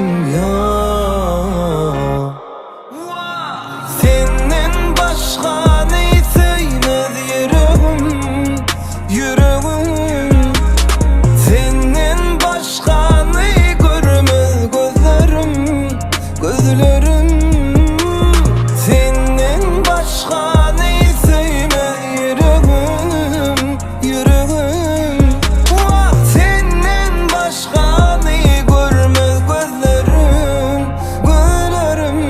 kim yok. Senden başka ne söymez yüreğim, yüreğim. Senden başka ne görmez gözlerim, gözlerim. Senden başka ne söymez yüreğim, yüreğim. Senden başka ne görmez gözlerim, gözlerim.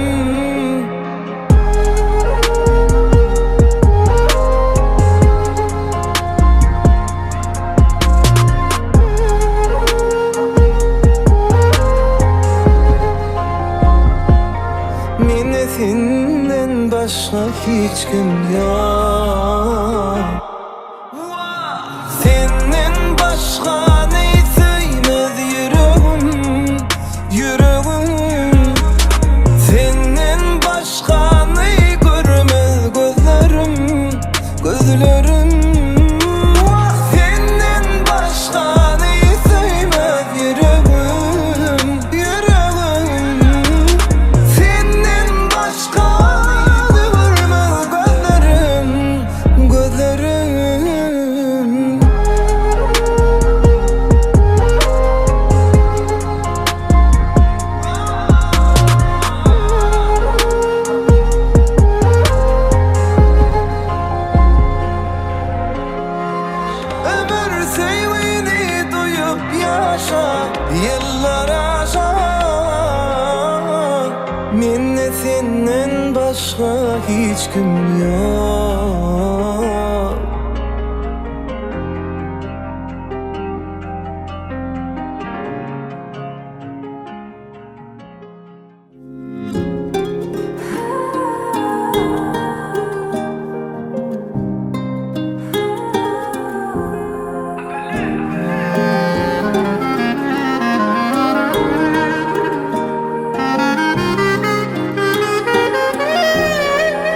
Meni senden başka hiç kim yok. Senden başka ne söymez yüreğim, yüreğim. Senden başka ne görmez gözlerim, gözlerim. Senden başka ne söymez yüreğim, yüreğim. Senden başka ne görmez gözlerim, gözlerim. Ömür sevgini duyup yaşa, yıllar aşar. Mende senden başka hiç kim yok.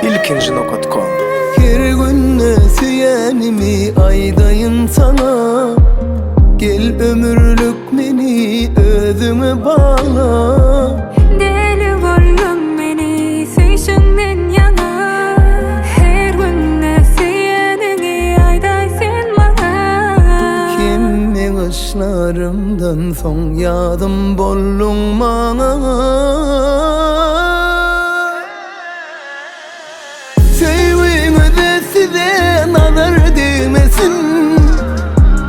ilkinci.com. Her günde süyenimi aydayım sana. Gel ömürlük beni özüme bağla. Deli gönlüm beni söýşünden yana. Her günde süýenini aýdaýsyn bana. Kimme kışlarımdan son yadım bollun bana. Sevgimi size nazar değmesin.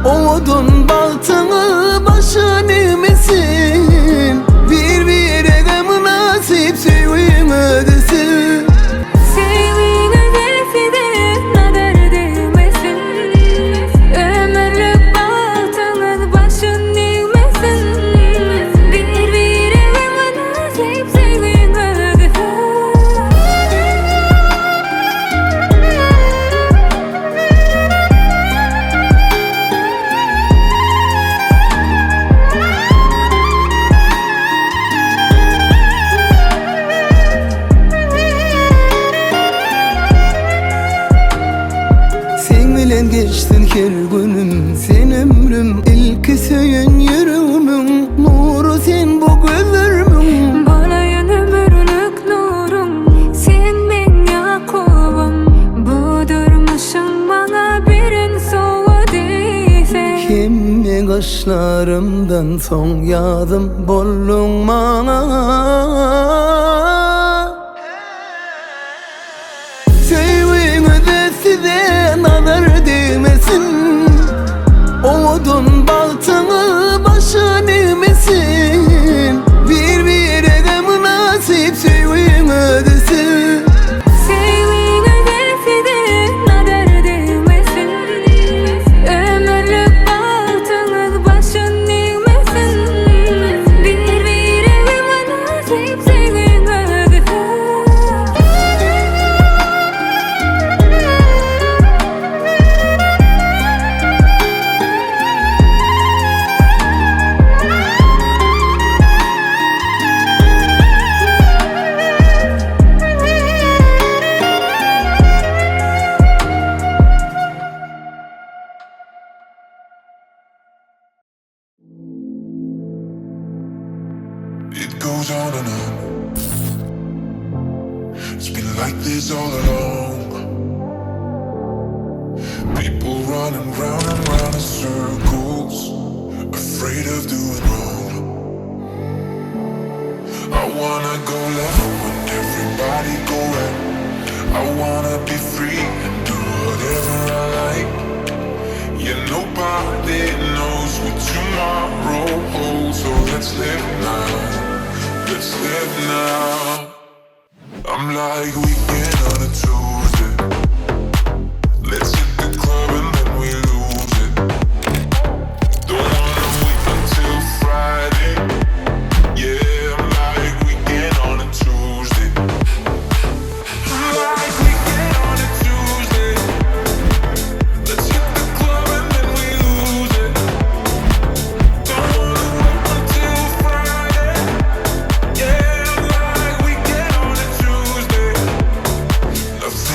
Odun baltını başın emesin. Birbirine münasip sevgimi ödesin. Sevgine size nazar değmesin. Ömürlük baltınız başın eğmesin. Birbirine münasip sevgine ödesin. Sen bilen geçtin her günüm. Sen ömrüm ilk söyün yüreğimin. Nuru sen bu gözlerimin. Bolaýan ömürlük nurum, sen men Yakubum. Bu durmuşum bana birin soğudiyse. Kimme kaşlarımdan son yadım bollun bana. Sevgimi size nazar değmesin. Odun baltını başın emesin. Birbirine münasip sevgimi ödesin. Sevgine size nazar değmesin. Ömürlük baltınız başın eğmesin. Birbirine goes on and on. It's been like this all along. People running round and round in circles, afraid of doing wrong. I wanna go left when everybody go right. I wanna be free and do whatever I like. Yeah, nobody knows what tomorrow holds, so let's live now. Let's live now. I'm like weekend on a Tuesday. Let's hit the club and then we lose it. Don't wanna wait until Friday. Yeah, I'm like weekend on a Tuesday. I'm like weekend on a Tuesday. Let's hit the club and then we lose it. Don't wanna wait until Friday. Yeah, I'm like weekend on a Tuesday. Nothing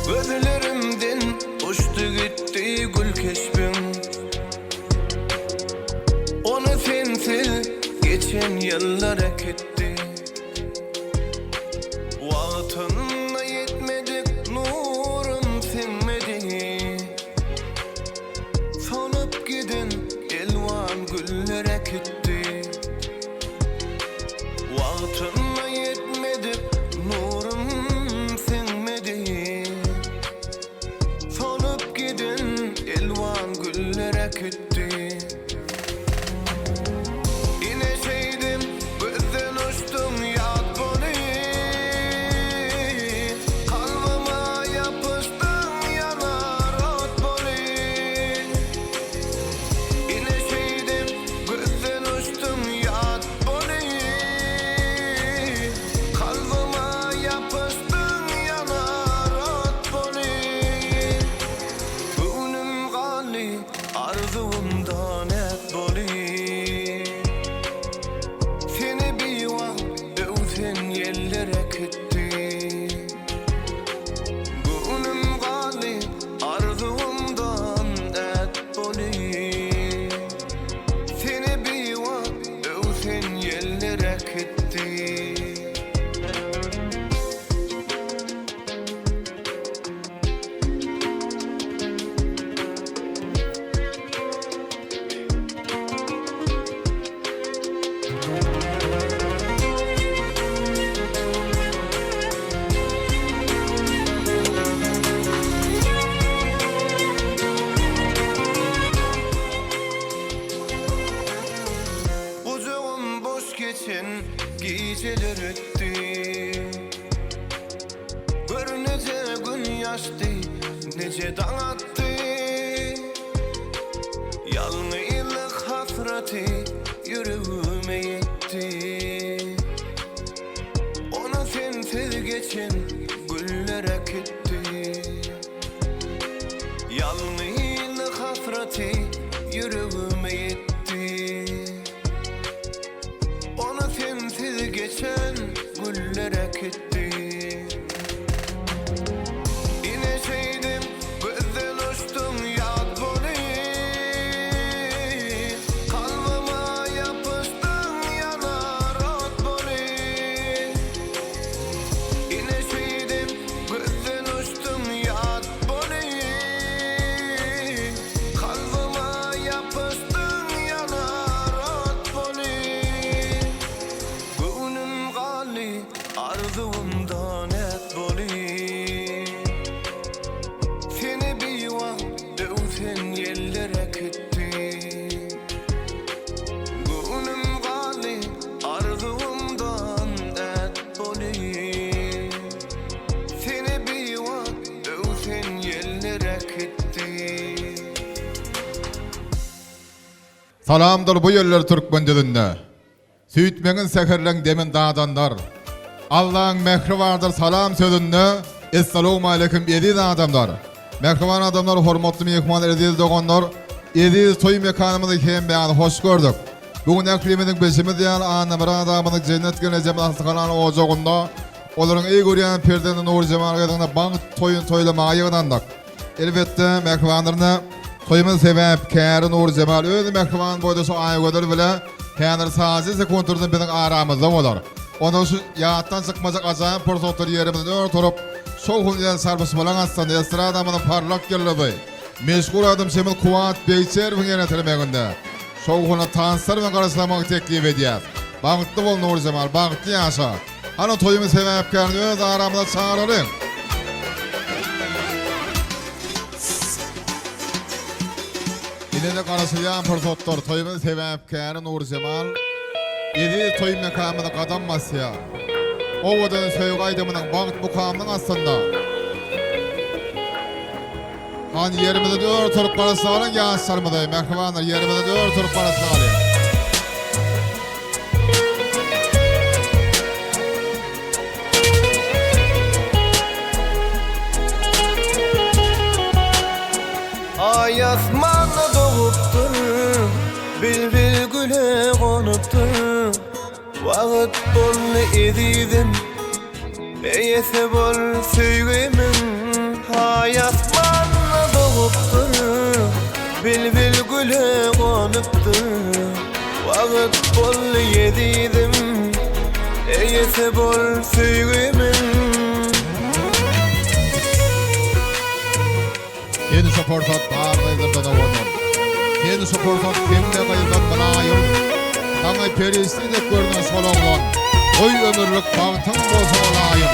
Gözlerimden uçtu gitti gül keşfim. Onu sensiz geçen yıllar etti. Vaktına yetmedik nurum sinmedi. Sonup giden elvan güller etti. Vaktına yetmedik nurum sinmedi. Sonup giden elvan güller etti. İneşeydim gözden uçtum yat boni. Kalbıma yapıştın yanar ot boni. İneşeydim gözden uçtum yat boni. Kalbıma yapıştın yanar ot boni. Bugünüm gali arzumdan et boli. Seni bir vakt öten yerlere gitti. Bugünüm gali arzumdan et boli. Seni bir vakt öten yerlere gitti. Bucağım boş geçen geceler öttü. Bir nece gün yaştı, nece dağ attı. Yalnızlık hasreti yüreğime yetti. Onu sensiz geçen güllere gitti. Yalnızlık hasreti yüreğime yetti. Onu sensiz geçen güllere gitti. İneşeydim gözden uçtum yat boni. Kalbıma yapıştın yanar ot boni. İneşeydim gözden uçtum yat boni. Kalbıma yapıştın yanar ot boni. Bugünüm gali arzumdan et boli. Seni bir vakt öten yerlere gitti. Bugünüm gali arzumdan et boli. Seni bir vakt öten yerlere gitti. Salamdır bu yerler Türkmen dilinde. Süýtmeňin seherleň demin dadanlar. Allah'ın mehri vardır salam sözünde. Esselamu aleyküm ediz adamlar. Mehriban adamlar, hormatly mehman ediz doganlar. Ediz toy mekanymyzy hem beýan hoş gördük. Bugün eklimizin beşimiz ýaly anamyr adamyny cennet geleceğim asganan ojagynda. Olaryň ey görýän perdeni nur jemal gyzyna baň toyun toylamagy ýygdandyk. Elbetde mehribanlaryna toyumuz sebäp käri nur jemal öz mehriban boýda şu aý gödür bile käner sazy sekundlardan biziň aramyzda bolar. Onda şu ýatdan çykmajak ajaýyp pursatlar ýerimizde oturup şol gün sarpyş bolan aslan esra adamyny parlak geldi. Meşgul adam Şemil Kuvat Beyçer ýene telemeginde. Şol güne tanslar we garaşlamagy teklip edýär. Bagtly bol nur jemal, bagtly ýaşa. Hana toyumy sebäp käri öz aramyzda çağıralyň. Ine de karşılayan fırsatlar toyumun sebepkârı Nur Cemal Edi toy mekamına kadam basya Ovadan söýük aydymynyň bagyt mukamynyň aslında Han yerimizde dör turup barasalaryň ýaşlarmydy mehribanlar yerimizde dör turup barasalaryň Ay asmanda doğupdur, bilbil güle konupdur. Vaqt bolny edidim, eyese bol süýgümin. Ay asmanda doğupdur, bilbil güle konupdur. Vaqt bolny edidim, eyese bol süýgümin. Yeni supportat bardygydan awonam. Yeni supportat kimde gaýdan banaýym. Taňa peristinde görünen sologlan. Oy ömürlük bagtyň bolsa olaýym.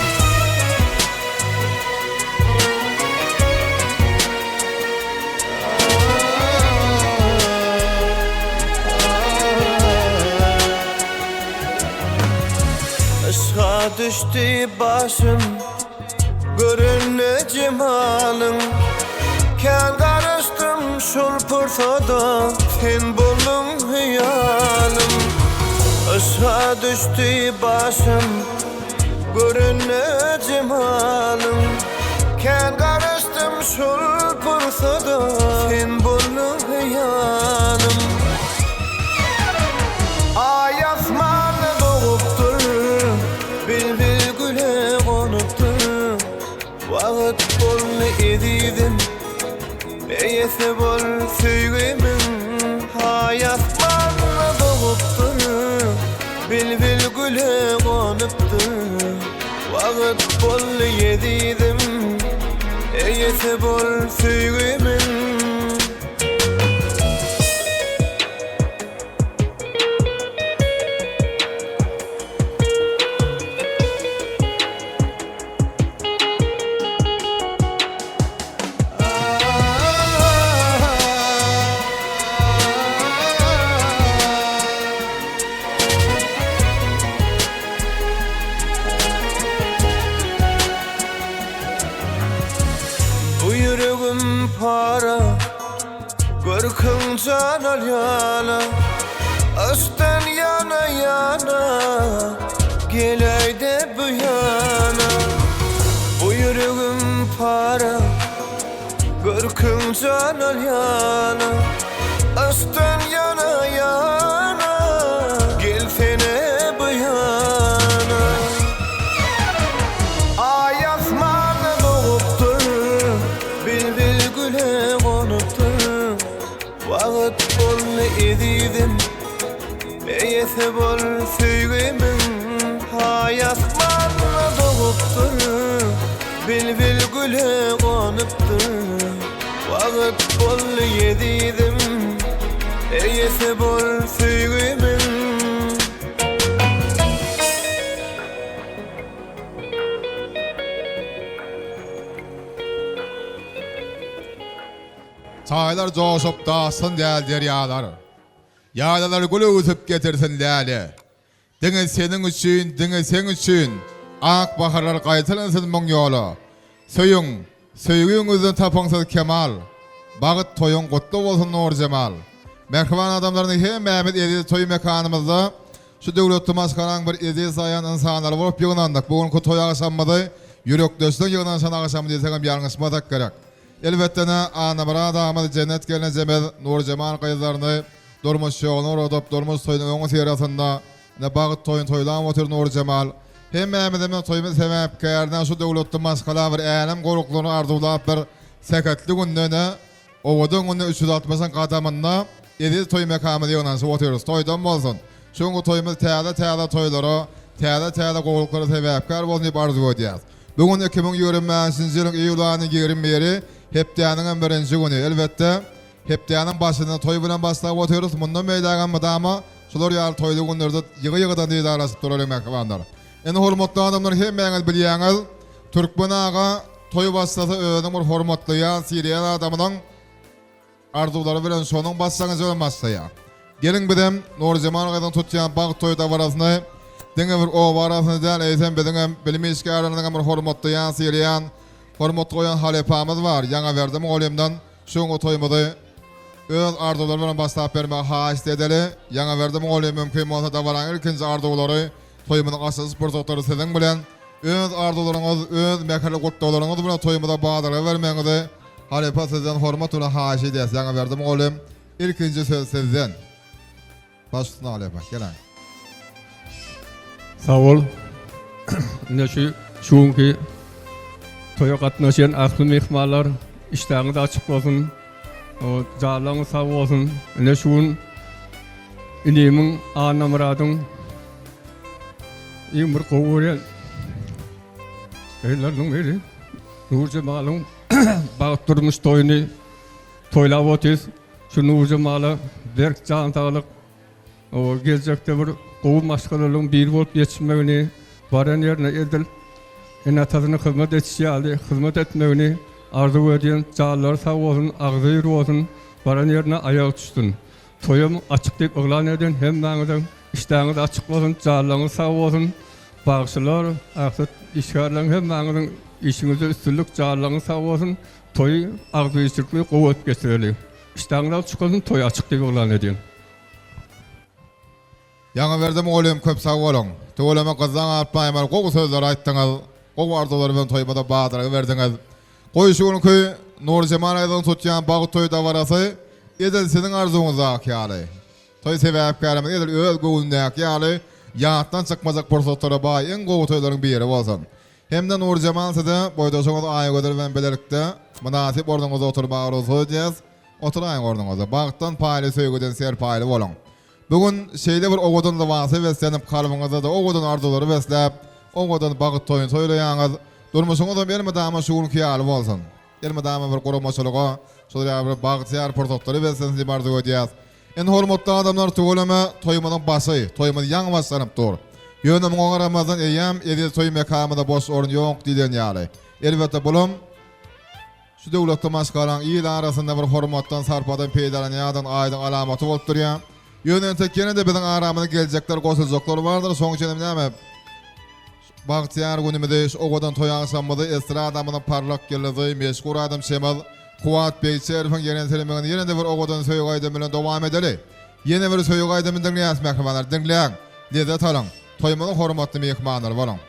Aşka düştü başım, görünne cemalyň. Kän garıştım şol pursada, sen boldun hıyalım. Aşağı düştü başım, görünne cemalyň. Kän garıştım şol pursada, sen boldun hıyalım. Ay asmanda doğupdur, bilbil güle konupdur. Vaqt bolny edidim, eyese bol süýgümin. Hay asmanda doğupdur, bilbil güle konupdur. Vaqt bolny edidim, eyese bol süýgümin. Para görkün canar yana, astan yana yana, geleyde bu yana. Bu yüreğim para görkün canar yana, astan yana yana, gelsene bu yana. Ay asmanda doğupdur, bilbil güle konupdur. Vaqt bolny edidim, eyese bol süýgümin. Hay asmanda doğupdur, bilbil güle konupdur. Vaqt bolny edidim, eyese bol süýgümin. Çaylar joşup daşsın däl derýalar. Ýaýlalar güle üzüp getirsin däli. Diňe seniň üçin, diňe sen üçin ak baharlar gaýtylansyn moň ýola. Söýüň, söýgüňizden tapaňsyz kemal. Bagyt toýuň gutly bolsun Nur Cemal. Merhaban adamlaryny hem Mehmet Edi toy mekanymyzda şu döwletde maskaraň bir edi saýan insanlar bolup ýygnandyk. Bugünkü toy agşamydy ýürekdöşlük ýygnaşan agşamy diýsegem ýalňyşmadak gerek. Elbette ana barada amal cennet gelene Cemal Nur Cemal gaýlaryny durmuş ýoluna rodop durmuş toýunyň öňü serasynda ne bagyt toýun toýlan otur Nur Cemal. Hem Mehmet'e toýumy sebäpkärden şu döwletde maskala bir älim goruklaryny arzulap bir seketli gündene owadyň gündä 360 gadamynda edi toy mekamyny ýygnaşy oturýarys. Toýdan bolsun. Şoňky toýumyz täze toýlary, täze goruklary sebäpkär bolsun diýip arzu edýär. Bugün 2025-nji ýylyň iýul aýynyň 21-i hepdeniň birinji güni. Elbette hepdeniň başynda toy bilen başlap oturýarys. Mundan meýlagan mydama şolar ýaly toýly günlerde ýygy-ýygydan diýdi arasyp durýar mehmanlar. Eni hormatly adamlar hem meňiz bilýäňiz, Türkmen aga toy başlasa özüň bir hormatly ýa Siriýa adamynyň arzuwlary bilen şonuň başlangyjy bolmasdy. Gelin bidem Nur Jamal gadan tutýan bag toýda barasyny diňe bir o barasyny däl eýsem biziň bilmeýski aranyň bir hormatly ýa-sirýan hormat goýan halepamyz bar. Ýa-da berdim oğlumdan şoňa toýmady öz arzuwlary bilen başlap bermäge haýyş edeli. Ýa-da berdim oğlum mümkin bolsa da baran ilkinji arzuwlary toýmynyň asasy protokoly siziň bilen öz arzuwlaryňyz, öz mekanly gutdalaryňyz bilen toýmada bagdaly bermeňizi halepa sizden hormat bilen haýyş edýäs. Ýa-da berdim oğlum ilkinji söz sizden. Başlysyn halepa gelen. Sağ ol. Ne şuňky toýa gatnaşan akly mehmanlar işlerini de açık olsun. O jalanı sağ olsun. Ne şuň inimin anamradyň bir gowury. Ellerden biri Nur Jamal'ın bağıt durmuş toyunu toylap otuz. Şu Nur Jamal'a berk can sağlık. O gelecekte bir qoğum maşgalılığın bir bolup geçmegini baran yerine edil. Enatasına hizmet etişýärdi, hizmet etmegini arzu edýän jallar sağ bolsun, agzyr bolsun, baran yerine aýağa düşdün. Toyum açyk diýip oglan eden hemmäňiziň işlerini de açyk bolsun, jallaryňyz sağ bolsun. Bağışlar, aksat işgärleň hemmäňiziň işiňizde üstünlük jallaryňyz sağ bolsun. Toy agzyşykly gowat geçireli. İşlerini açyk toy açyk diýip oglan edýän. Ýa-da berdim oğlum köp sag bolun. Töweleme gyzaň atpaýmar gowy sözler aýtdyňyz. Gowy arzuwlary bilen toýmada bagdary berdiňiz. Goýşuňky Nur Jamal aýdan tutýan bag toýda barasy edil seniň arzuwňyza ýaly. Toy sebäpkärimiz edil öz gowundak ýaly. Ýatdan çykmazak pursatlara baý en gowy toýlaryň biri bolsun. Hemde Nur Jamal size boýdaşyňyz aýa göder bilen bilerikde munasip orduňyzda oturmagy arzu edýäs. Oturaýyn orduňyzda. Bagtdan paýly söýgüden ser paýly bolun. Bugün şeýle bir ogodan da wasy beslenip kalbyňyzda da ogodan arzuwlary besläp, ogodan bagyt toýun toýlaýaňyz, durmuşyňyzda berme dama şuňky ýaly bolsun. Berme dama bir goromaçylyga, şol ýa bir bagyt ýar portoktory beslenip diýip arzu edýäs. En hormatly adamlar töweleme toýmanyň başy, toýmady ýaňy başlanyp dur. Ýönem oňaramazdan eýem edil toý mekamyda boş orun ýok diýen ýaly. Elbetde bolum şu döwletde maşgalan ýyl arasynda bir hormatdan sarpadan peýdalanýan aýdyň alamaty bolup durýar. Ýönen tekene de biziň aramyna geljekler goşuljaklar bardyr. Soňçy näme? Bagtyar günümizde ogodan toýan samady estradamynyň parlak geleceği meşhur adam Şemal Kuwat Beýçerowň ýene selemegini ýene de bir ogodan söýgäýdym bilen dowam edeli. Ýene bir söýgäýdym diňleýäs mehmanlar diňleýän. Lezzet alyň. Toýmanyň hormatly mehmanlar bolaň.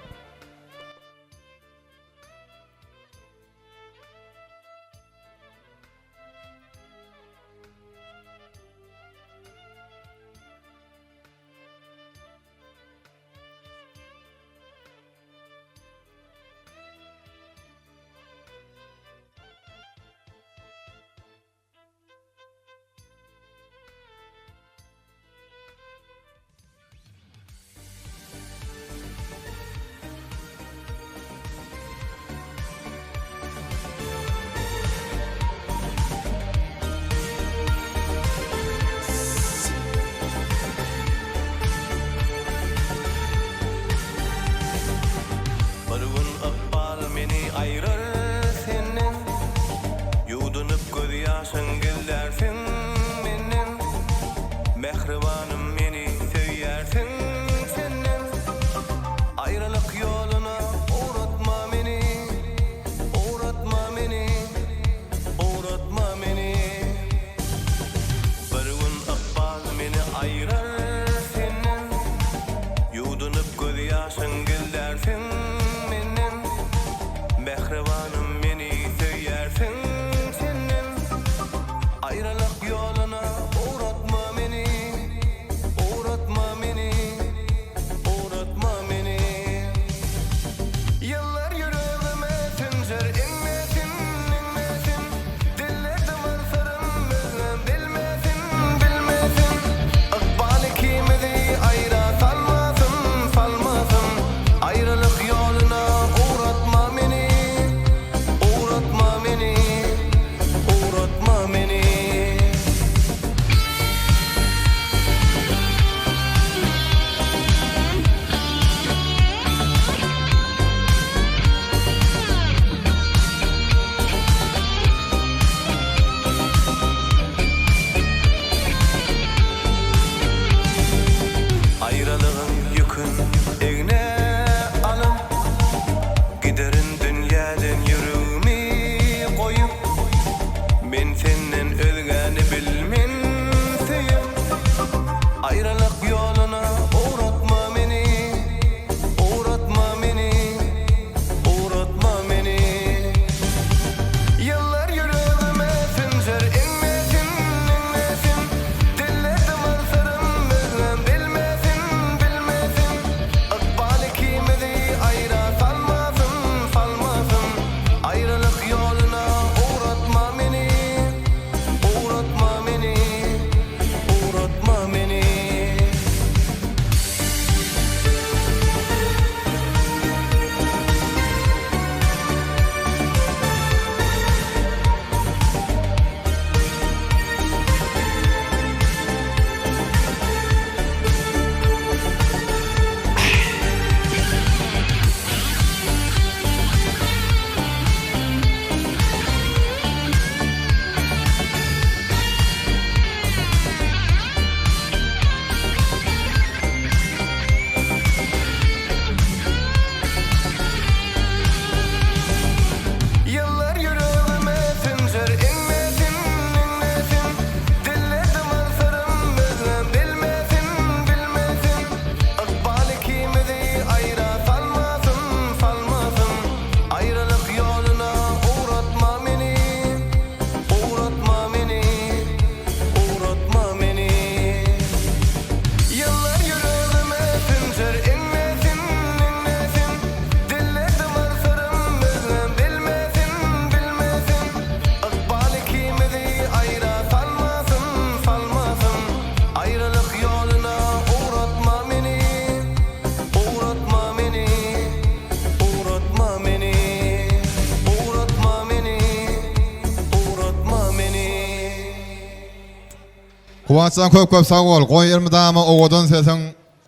Kuvaçsan köp sağ ol. Goy 20 dama owadan sesen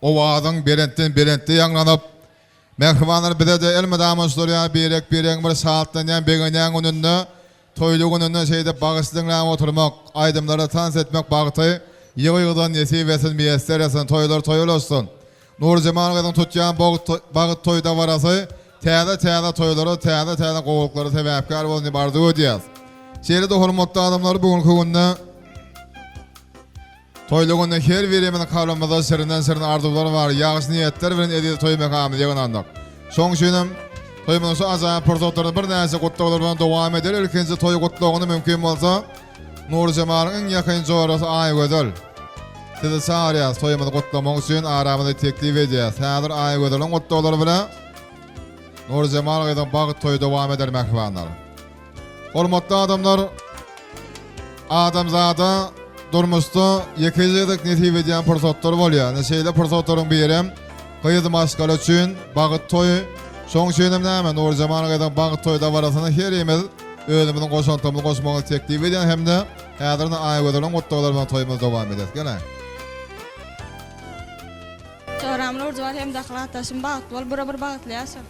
owadan berentden yanlanıp mehribanlar bize de elmi dama soruya birek bir saattan yan beğenen önünde toyluğun önünde şeyde bağışlıkla oturmak, aydımları tans etmek bağıtı yığıdan yesivesin miyesteresin toylar olsun. Nur Cemal'ın tutacağın bağıt toyda varası täze toyları, täze kovulukları sebepkar bolny bardy diyaz. Şeýle de hormatly adamlar bugünkü günde toyluğunda her birimin kavramada sirinden arzular var. Yağış niyetler bilen edil toy mekamı ýygynandyk. Şoň üçin toyumyň şu azaýyp pursatlaryny bir näse gutlagylar bilen dowam eder. Ilkinji toy gutlagyny mümkin bolsa Nur Cemal'ın ýakyn jorasy Aýgözel. Sizi çağırýas toyumyny gutlamak üçin aramyny teklip edýäs. Häzir Aýgözelň gutlaglary bilen Nur Cemal gaýdan bagyt toy dowam eder mehribanlar. Hormatly adamlar, adamzada durmuşda ýekejedik netip edýän pursatlar bolýar. Näşeýle pursatlaryň birem gyýdy maskal üçin bagyt toy. Şoň üçin näme Nur Cemal gaýdan bagyt toyda barasyny her ýemel özümiň goşantymyny goşmagy teklip edýän hemde häzirde Aýgözelň gutlaglary bilen toýumyz dowam eder. Gele. Çoramlar urduvar hem daxlataşım bagyt bol bir bagtlaýasyn.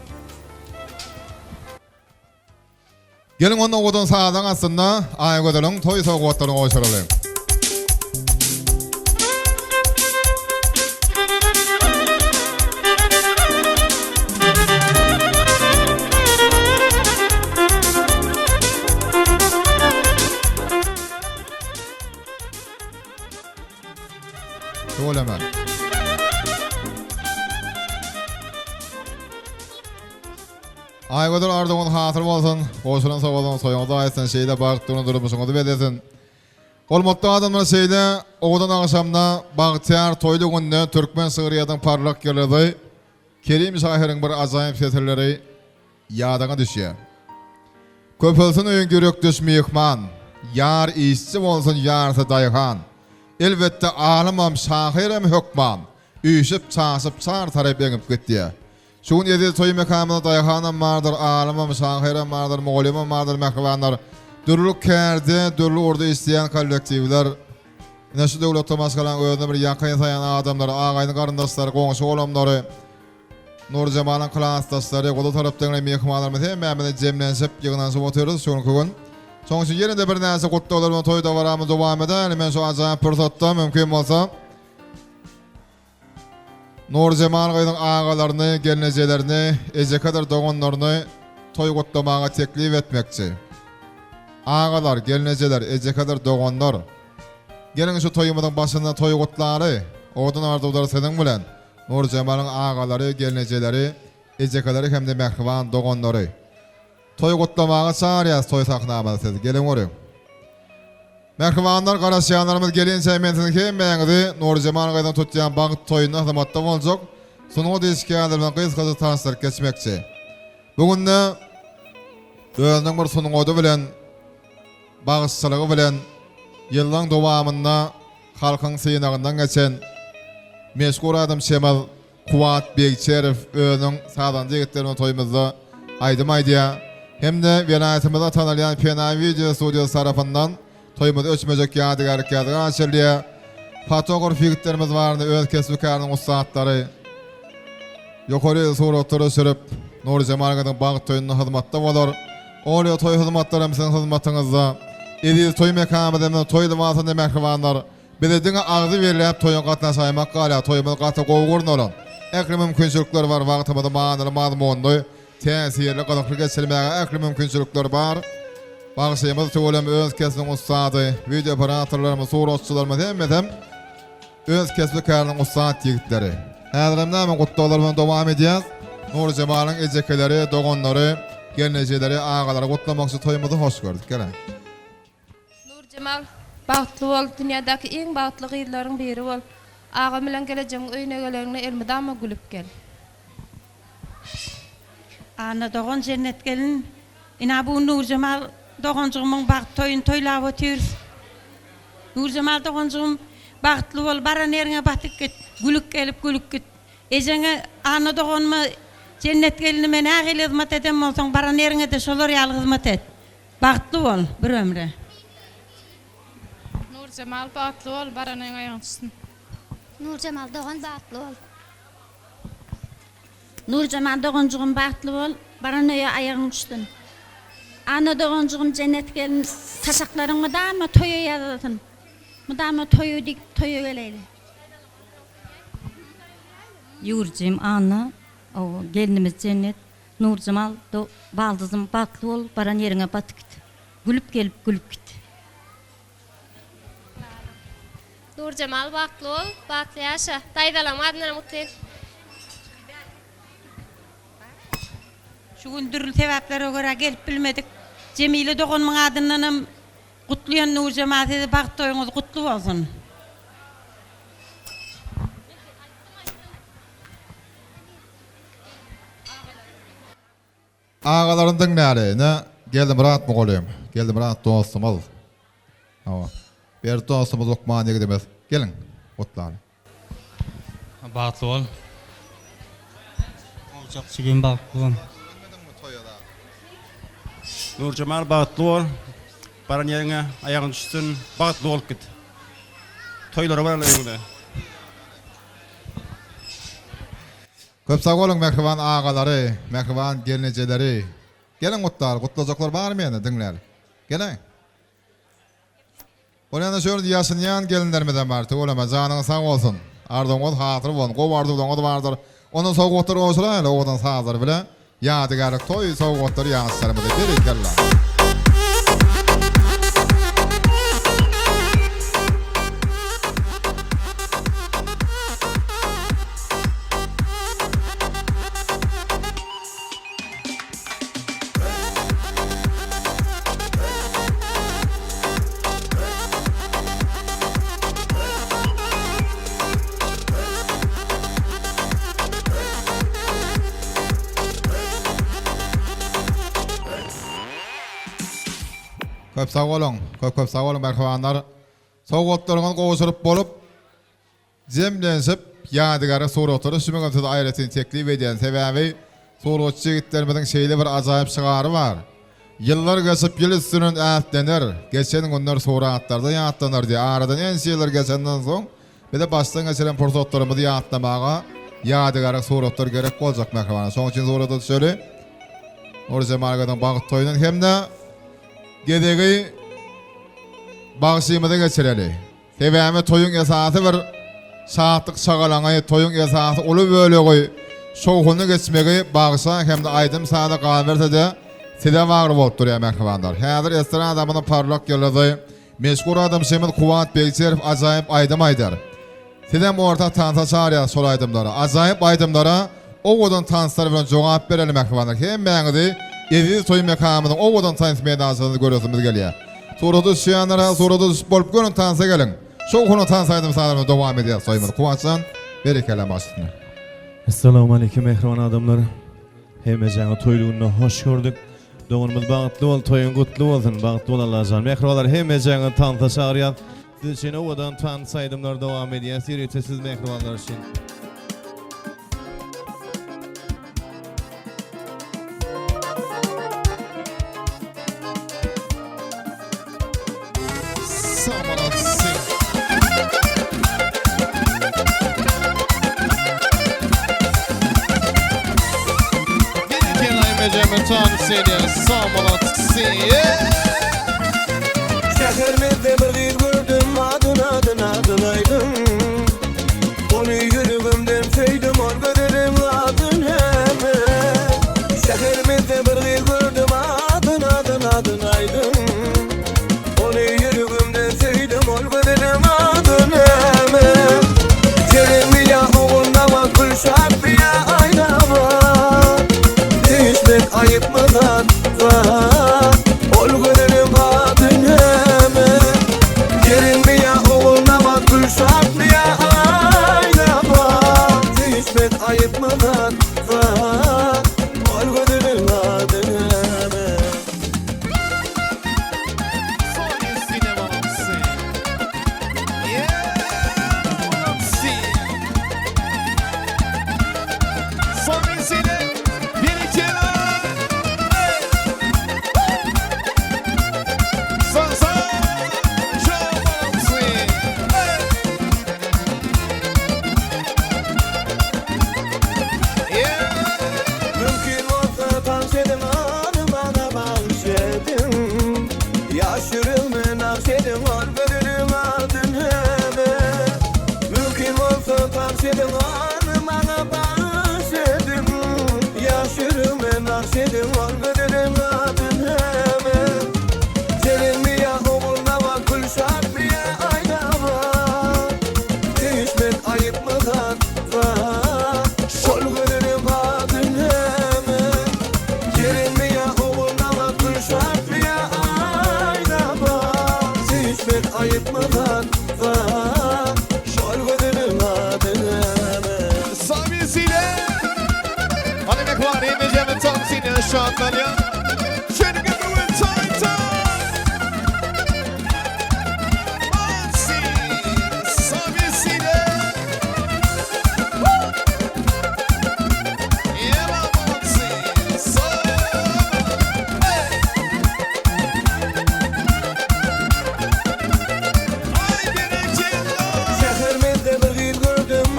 Gelin onda odan sağdan aslında Aýgözelň toy sowgatlaryny goşuralyň. Şolama. Aýgözel ardygyň hatyr bolsun, goşulan sowgadan soýuňda aýtsan şeýle bagtyny durmuşyňyzy bedesin. Hormatly adamlar şeýle owadan aňşamda bagtyar toýlugynda Türkmen Sygyryýadyň parlak ýylydy Kerim şahyryň bir ajaýyp seserleri ýadyňa düşýär. Köpelsin öýün görek düşmýekman, ýar işçi bolsun ýarsa daýhan. Elbetde alamam şahyrem hökman, üýşüp çaşyp çar tarap eňip gitdi. Şuň ýerde toy mekamyna daýhanam mardyr, alamam şahyrem mardyr, moğolymam mardyr mehribanlar. Dürlük kärde, dürlü orada isleyen kollektivler, näşe döwletde maskalan özüne bir ýakyn sayan adamlar, agaýyny garyndaşlary, goňşy olamlary, Nur Cemal'ın klassdaşlary, goda tarapdan mehmanlar hem mämede jemlenşip ýygnanyp oturýarys şoň gün. Şoň üçin ýerinde bir näse gutlagylar bilen toýda baramyz dowam eder. Men şu ajaýyp pursatda mümkin bolsa Nur Cemal gaýdan agalaryny, gelinejelerini, eje kadar dogonlaryny toy gutlamaga teklip etmekçi. Ağalar, gelinejeler, eje kadar dogonlar. Gelin şu toyumyň başynda toy gutlary, odan ardylar seniň bilen. Nur Cemal'ın ağaları, gelinejeleri, eje kadar hemde mehriban dogonlary. Toy gutlamaga çağırýas toy sahnamada gelin görüň. Mehribanlar, garaşýanlarymyz gelin säýmensini hem beňdi Nur Cemal gaýdan tutýan bagyt toýuny hyzmatda boljak. Sunuň diýişkänler bilen gysgaça tanıştyryp geçmekçi. Bugünde özüniň bir sunuňy bilen bağışçılığı bilen ýyllaň dowamynda halkyň syýnagyndan geçen meşhur adam Şemal Kuwat Begçerif özüniň sağdan jigitlerini toýumyzda aýdym aýdýa. Hemde vilayatymyzda tanalýan Penawy Video Studiosy tarapyndan toýumyz öçmejek ýadygarlyk açylýar. Fotograf ýigitlerimiz barny öz kesbikarynyň ustadlary ýokary suratlary sürüp Nur Cemal gaýdan bagyt toýunyna hyzmatda bolar. Olýa toy hyzmatlarymyzyň hyzmatyňyzda edil toy mekamyda toýda wasyny mehribanlar belediňe agzy berilip toýun gatnaşaýmak gala toýumyz gata gowgurnalan. Äkli mümkinçilikler bar wagtymyzda maňaly mazmunly täsirli galaklyk geçirmäge äkli mümkinçilikler bar. Bagşymyz töwelem öz kesbiň ustady, video operatorlarymyz, suratçylarymyz hemmedem öz kesbikarynyň ustad ýigitleri. Häzirem näme gutlagylar bilen dowam edýäs. Nur Cemal'ın ejekeleri, dogonlary, gelinejeleri, ağaları gutlamakçy toýumyzy hoş gördük. Gele. Nur Cemal, bagtly bol, dünýädäki iň bagtly gyýlaryň biri bol. Ağa bilen gelejäň öýüne geleňne elmydama gülüp gel. Ana dogon cennet gelin. Ina bu Nur Cemal dogonjugymyň bagyt toýun toýlap otyr. Nur Cemal dogonjugym bagtly bol, baran ýerine batyp git, gülük gelip gülük git. Ejeňe ana dogonma cennet gelini men ägili hyzmat edem bolsaň baran ýerine de şolar ýaly hyzmat et. Bagtly bol bir ömre. Nur Cemal Batlıoğlu Baranay'ın ayağınsın. Nurcemal Doğan Batlıoğlu. Nurcemal Doğancuğum bahtlı ol, baranaya ayağın uçtun. Ana Doğancuğum cennet gelin, taşakların mı da mı toyu yaradın? Mı da mı toyu dik, toyu geleydi? Yurcim Anna, o gelinimiz Cennet, Nurcemal, baldızım Batlıoğlu baran yerine batık gitti. Gülüp gelip gülüp gitti. Nurcemal Batlıoğlu, Batlı yaşa. Daydalam adına mutlu. Şu gündürül tevaplara göre gelip bilmedik. Cemile Doğan'ın adından kutlayan Nurcemal dedi, baht toyunuz kutlu olsun. Ağaların dinleri ne? Geldim rahat mı olayım? Geldim rahat dostum al. Ama bir dostumuz Lokman'a gidemez. Gelin kutlayalım. Batlıoğlu. Olacak çıkın Batlıoğlu. Nurcemal Batlıoğlu. Baran yerine ayağın düşsün. Batlıoğlu git. Toyları var elinde. Köp sağ olun mehriban ağaları, mehriban gelineceleri. Gelin kutlar, kutlayacaklar var mı yani dinler? Gelin. Ona da şöyle yaşayan gelinlerimizden var. Olamaz, canın sağ olsun. Ardımız hatır olun, kovardıdan vardır. Onun soğukları olsun öyle, odan sağdır bile. Yadigarlık toy soğukları yansılarımızı verin gelin. Köp sağ olun, köp sağ olun merhabanlar. Soğuklarının qoğuşurup bolup, zemlensip, yadigara soğukları sümüngüntüde ayretini teklif ediyen sebebi, soğukçu yigitlerimizin şeyli bir acayip şıgarı var. Yıllar geçip yıl üstünün ätlenir, geçen günler soğukatlarda yaatlanır diye. Aradan en şeyler geçenden son, bir de baştan geçiren forsotlarımızı yaatlamağa, yadigara soğuklar gerek olacak merhabanlar. Son için soğukları şöyle, orada margadan bağıt toyunun hem de gedegi bağışımıza geçireli. Sebemi toyun esası bir saatlik şagalanayı, toyun esası ulu böyle koy. Şoğunu geçmegi bağışa hem de aydım sağda kalverse de size mağrub olup duruyor mehribanlar. Hazır estiren adamının parlak yıldızı, meşgul adam Şemil Kuvat Bekçerif acayip aydım aydar. Size bu orta tansa çağırıyor sol aydımlara. Acayip aydımlara o kodun tansları bilen cevap verelim mehribanlar. Hem beğenidi Eziz soy mekamının o kodun tans meydansını görüyorsunuz geliyor. Sonra da şiyanlara, sonra da bolup görün tansa gelin. Şoğunu tansaydım sağlarına devam ediyor soyumunu. Kuvatsan berekele başlığına. Assalamu alaikum mehriban adamlar. Hemeceğine toyluğuna hoş gördük. Doğumuz bağıtlı ol, toyun kutlu olsun. Bağıtlı ol Allah'can. Mehribalar hemeceğine tansa çağırıyor. Siz için o kodun tansaydımlar devam ediyor. Siz mehribanlar için. Şehrimizde bir il gördüm adın aydın. Onu yüreğimden sevdim orada dedim adın hemen. Şehrimizde bir il gördüm adın aydın. Onu yüreğimden sevdim orada dedim adın hemen. Yerim ya oğluna bak gülşat ya aynama. Değişmek ayıp mı lan? Olgu dedim adın hemen. Yerin mi ya oğluna bak gülşat mı ya aynama. Değişmek ayıp mı lan? Olgu dedim adın hemen. edin anı bana bağış edin Yaşırım nakş edin olmadırin adın hemen Gelin mi ya oğulna var Gülşat mı ya ayna var Değişmek ayıp mı var Olmadırin adın hemen Gelin mi ya oğulna var Gülşat mı ya ayna var Değişmek ayıp mı var Olmadırin adın hemen Samisiyle Hani mekvar emeceğimin tam seni şartlar ya Şöyle gömüğün tayta Mansi Samisiyle Yela Mansi Sama Ay gerekçin Şehrimizde bir gül gördüm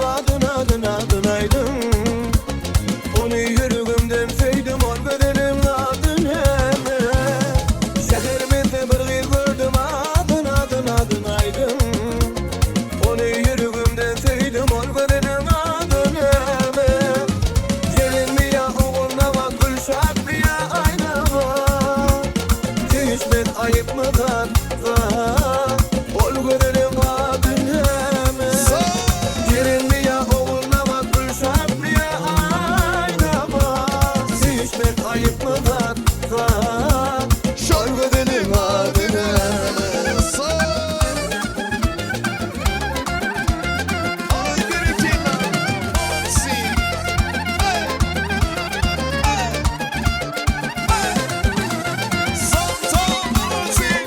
adın aydın Onu yürüğümden sevdim ol bedenim adın hemen Şehrimizde bir gül gördüm adın aydın Onu yürüğümden sevdim ol bedenim adın hemen Gelin mi ya oğulna var Gülşat mı ya ayna var Değişmek ayıp mı var Ol bedenim adın hemen Gelin mi ya oğulna var Gülşat mı ya ayna var Değişmek ayıp mı var Ol bedenim adın hemen Ay gerekçin Mansi Santa Mansi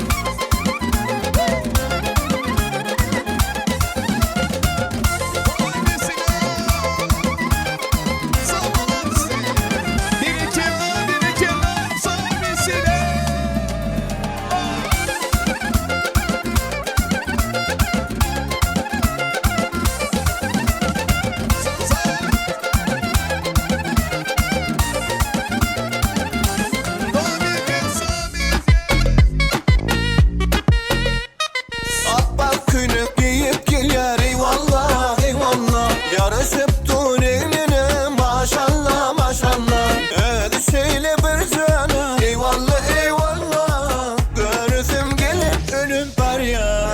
Akbak künük giyip gel yar eyvallah eyvallah Yarışıp dur eline maşallah maşallah Hadi söyle bir cana eyvallah eyvallah Görürsüm gelip önüm var ya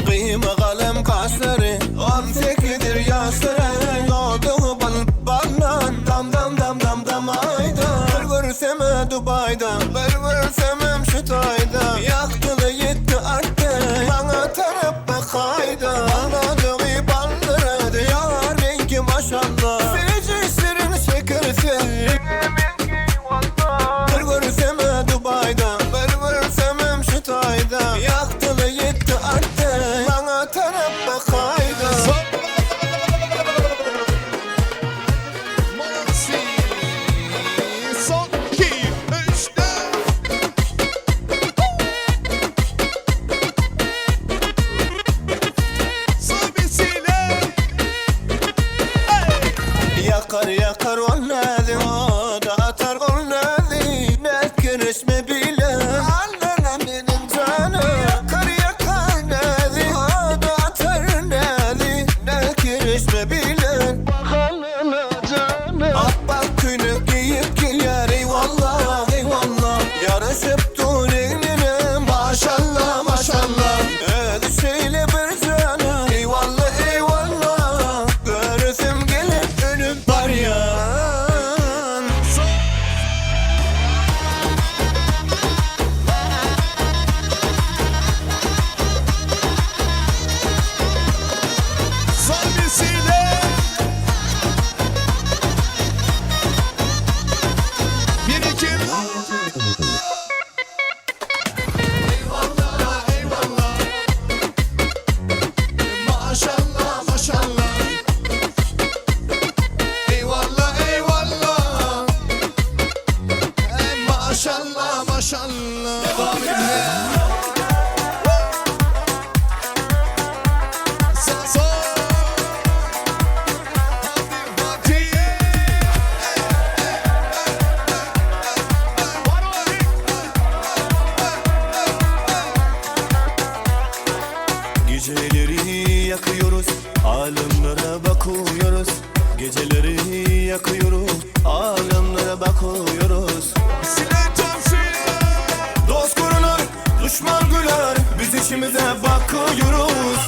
Kıyma kalem kaşları 18'dir yaşları Doğduğu balından dam dam dam dam dam ayda Bir görsem Dubai'da Bir görsem şu tayda Yaktılı yetti arttı Bana taraf bakayda Anladığı bandırdı Yar rengi maşallah Seveceksin şekersin Bir görsem Dubai'da Bir görsem şu tayda Yaktılı yetti arttı Bana taraf bakayda Mansi Son 2 3 4 Samisiyle Yakar yakar onladı O da atar onladı Ne görüşme bile Anlana benim canım Yakar yakar nadı O da atar nadı Ne görüşme bile Anlana canım Akbak künük giyip gel yar eyvallah eyvallah Yarışıp dur eline maşallah maşallah Hadi söyle bir cana eyvallah eyvallah Görürsüm gelip önüm var ya Alemlere bakıyoruz, geceleri yakıyoruz. Alemlere bakıyoruz. Dost görünür, düşman güler, biz işimize bakıyoruz.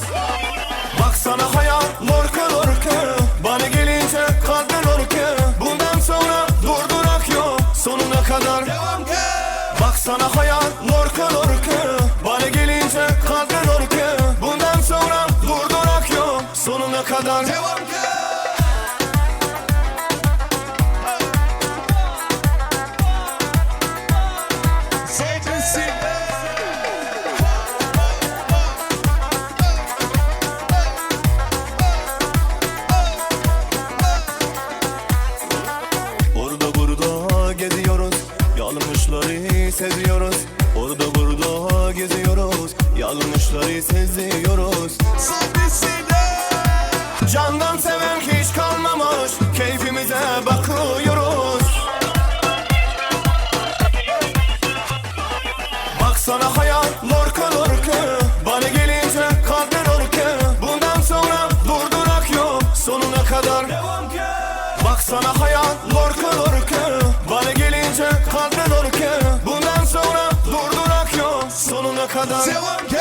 Baksana hayal lorka lorka, bana gelince kalbin lorka. Bundan sonra durdurak yok, sonuna kadar devam ki. Baksana hayal lorka lorka, bana gelince kalbin lorka. Bundan sonra durdurak yok, sonuna kadar devam ki. Orada burada geziyoruz, yanlışları seziyoruz. Orada burada geziyoruz, yanlışları seziyoruz. Candan seven hiç kalmamış, keyfimize bakıyoruz. Baksana hayal lorka lorka, bana gelince kalbin lorka. Bundan sonra durdurak yok, sonuna kadar devam ki. Baksana hayal lorka lorka, bana gelince kalbin lorka. Bundan sonra durdurak yok, sonuna kadar devam ki.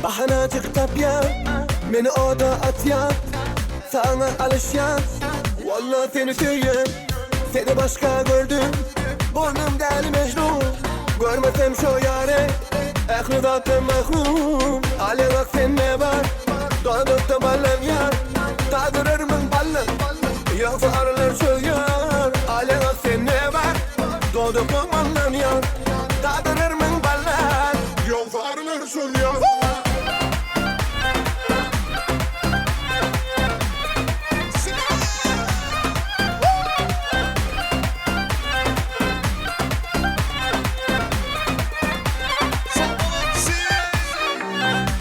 Bahanacık tapya, beni oda atya. Sana alışyan, vallahi seni söyleyeyim. Seni başka gördüm, burnum deli Mecnun. Görmesem şu yare, aklı zaten mahrum. Ale bak sen ne var, doğduk da ballan yar. Tadırır mı ballan, yoksa arılar çözüyor. Ale bak sen ne var, doğduk da ballan yar. Tadırır mı ballan, yoksa arılar çözüyor.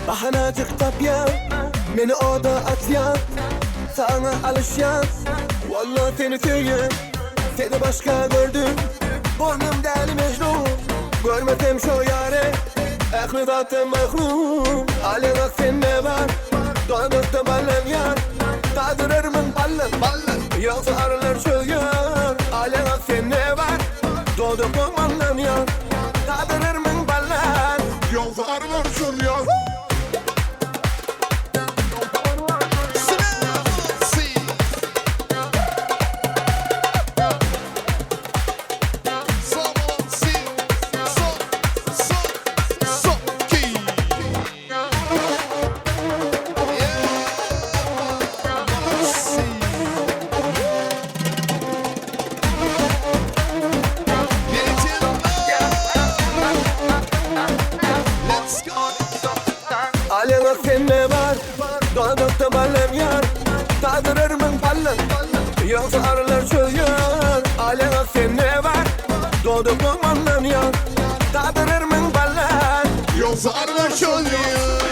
Bahanacık tapya, beni oda atyan. Sana alışyan, vallahi seni söyleyeyim. Seni başka gördüm, burnum deli Mecnun. Görmesem şu yare, aklı zaten mahrum. Ale bak sen ne var, doğduk da ballan yar. Tadırır mı ballan, yoksa arılar çözüyor. Ale bak sen ne var, doğduk da ballan yar. Tadırır mı ballan, yoksa arılar çözüyor. Dağdırırmın ballan Yoksa arılar çözüyor Alena sen ne var Doğduk mu mandan ya Dağdırırmın ballan Yoksa arılar çözüyor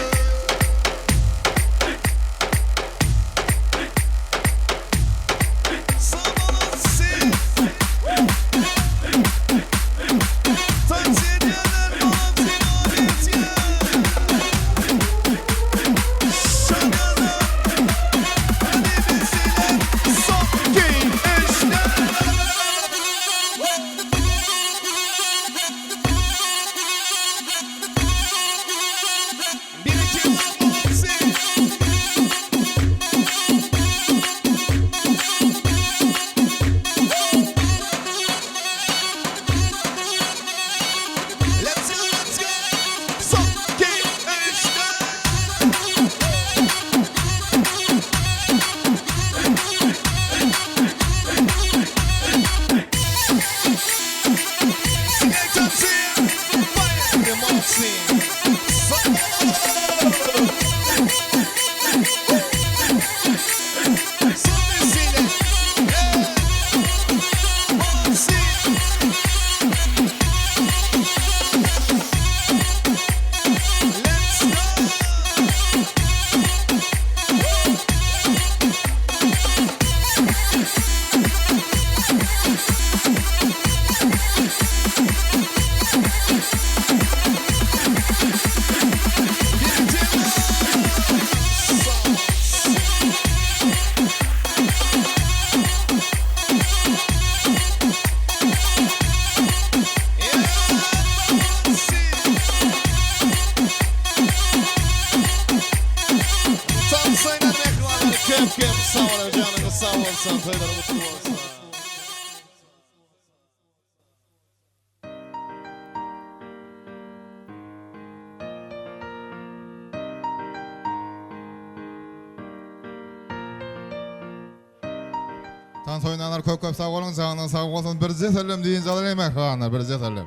Tan soynalar köp sağ olun, canınız sağ olsun. Birje selam deyin zalar emek hanlar, birje selam.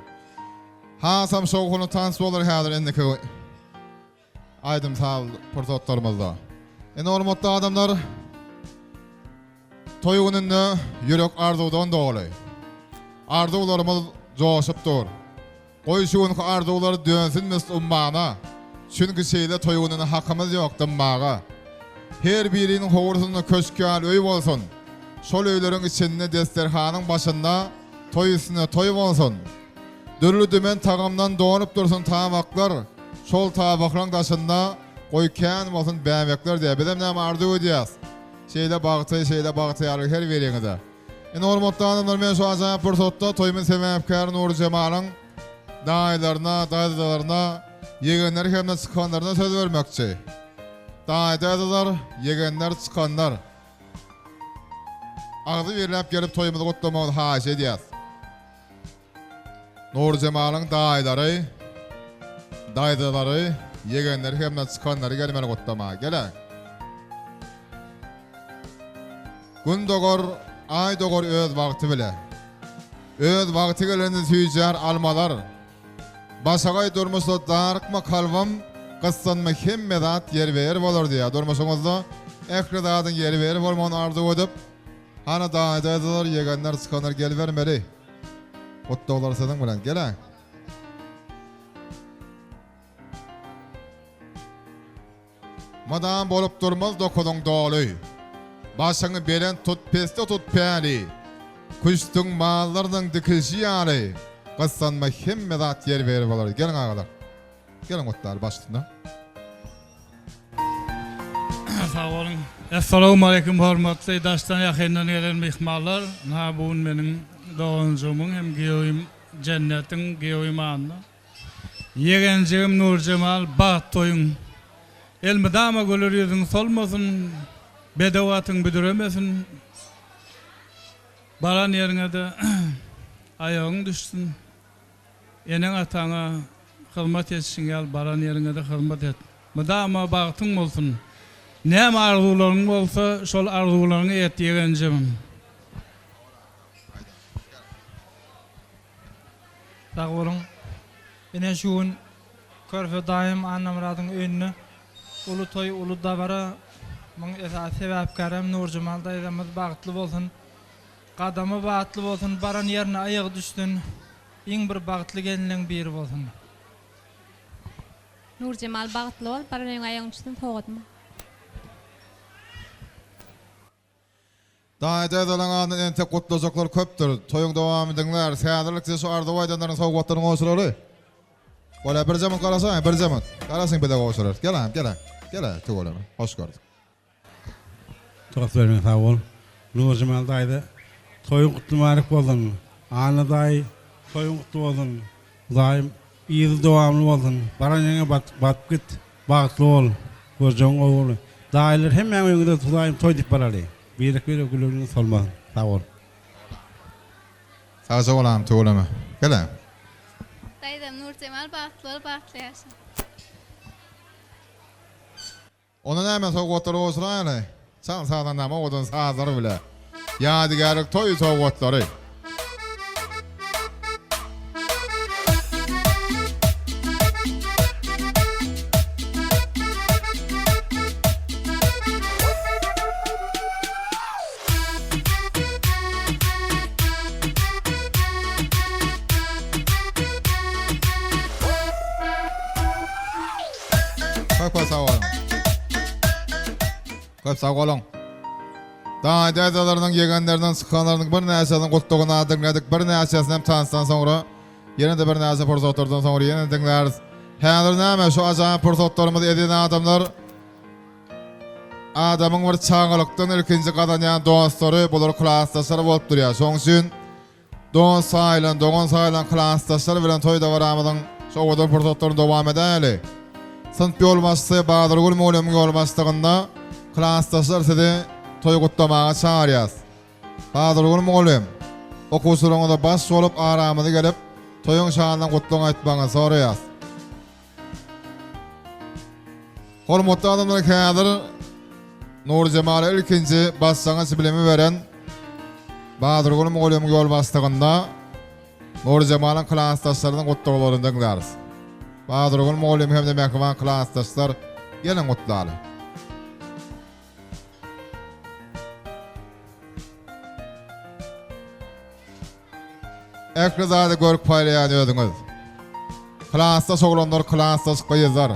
Ha sam şoğunu tans olur hazır endiki. Aydım sağ portotlarımızda. Hormatly adamlar toy gününde yürek arzudan doğuly. Arzularımız joşup dur. Goýşuň arzular dönsinmis ummana. Çünki şeýle toy gününe hakymyz ýok maga. Her birinin howursyny köşkýär öý bolsun. Şol öýleriň içinde desterhanyň başynda toy üstüne toy bolsun. Dürlü dümen tagamdan doğunup dursun tabaklar. Şol tabaklaryň daşynda goýkan bolsun bäwekler diýip bizim näme arzu edýäs. Şeýle bagty ýaly her biriňize. Hormatly adamlar, men şu ajaýyp pursatda toýmy sebäpkär Nur Jemalyň daýlaryna, yegenler hemde çykanlaryna söz bermekçi. Daýdalar, yegenler çykanlar. Ağzı verilip gelip toyumuzu kutlamağı haş ediyaz. Nur Jemalyň daýdaları, yegenleri hemden çykanları gelmeli kutlamağa. Gele. Gün dogor, ay dogor öz vakti bile. Öz vakti geleni süýjer almalar. Başagay durmuşda darykma kalbam, kıssanma hemme zat yer ver bolar diýär. Durmuşyňyzda ekre zatyň yer ver bolmagyny arzu edip, hana daýdalar, yegenler çykanlar gelbermeli. Kutlu olar senin bilen, gele. Madam bolup durmaz dokunuň doly. Başyňy beren tut peste tut päli. Kuştuň mallardan dikilşi ýaly. Kıssanma hemme zat yer berip bolar. Gelin agalar. Gelin mutlar başlığında. Sağ olun. Assalamu alaikum hormatly daşdan ýakyndan gelen mehmanlar. Bu meniň doğunjumyň hem giýowym jennetiň giýowym anna. Yegenjigim Nur Jemal Baht toyuň. Elmidama göler ýüzüň solmasyn, bedewatyň büdüremesin. Baran ýeriňe de ayagyň düşsün. Eneň ataňa hyzmat etişiň ýaly baran ýeriňe de hyzmat et. Midama bagtyň bolsun. Näme arzularyň bolsa, şol arzularyňy et ýegenjim. Sağ olun. Ene şu gün körfe daim anamradyň öňüne ulu toy, ulu dabara Mun esas sebäpkärem Nurjemal daýdamyz bagtly bolsun. Gadamy bagtly bolsun, baran ýerine aýagy düşsün. Iň bir bagtly gelinleň biri bolsun. Nurjemal bagtly bol, baran aýagyň düşsün togatma. Daýda adalan ente gutlajaklar köpdür. Toyuň dowam edinler. Säderlikse şu arda waýdanlaryň sowgatlaryň goşulary. Ola bir zaman garasaň, bir zaman. Garasaň bile goşular. Gel, tugolama. Hoş gördük. Togat vermek sağ ol. Nurjemal daýda toyuň gutlamak boldun. Ana daý toyuň gutlu boldun. Daýym ýyl dowamly boldun. Baran ýene batyp git. Bagtly bol. Görjeň oğlu. Daýlar hemme öňünde daýym toy dip barary. Birlik gülüňiz solmasyn. Sağ ol. Sağ olam, tugolama. Gel. Daýdam Nurjemal bagtly bol, bagtly ýaşa. Ona näme sowgatlary goşular? Sağdan näme odan sazary bile. Ýadygarlyk toy sowgatlary. Köp sağ olun. Daýda adalarnyň ýegenlerinden sıkanlarynyň bir näçesini gutlugyna adygladyk, bir näçesini hem tansdan soňra, ýene-de bir näçe pursatlardan soňra ýene diňläriz. Häzir näme şu ajaýyp pursatlarymyz edýän adamlar adamyň bir çağlykdan ilkinji gadanýan dostlary, bular klassdaşlar bolup durýar. Şoň üçin doň saýlan klassdaşlar bilen toýda baramyň şu odan pursatlaryny dowam edäli. Sınıf ýolbaşçysy Bahadur Gül Moğlem ýolbaşçylygynda klassdaşlar sizi toy gutlamaga çağırýas. Bahadur Gül Moğlem okuwçylaryňyza baş bolup aramyny gelip toyuň şanyndan gutlugyny aýtmagy soraýas. Hormatly adamlar, häzir Nurjemal ilkinji başlangıç bilimi beren Bahadur Gül Moğlem ýolbaşçylygynda Nurjemal'ın klassdaşlarynyň gutluglaryny diňläriz. Bahadur Gül Moğlem hem de mehriban klassdaşlar gelin gutlaly. Ekrizade görük paýlaýan ödüňiz. Klassdaş oglanlar klassdaş gyýyzlar.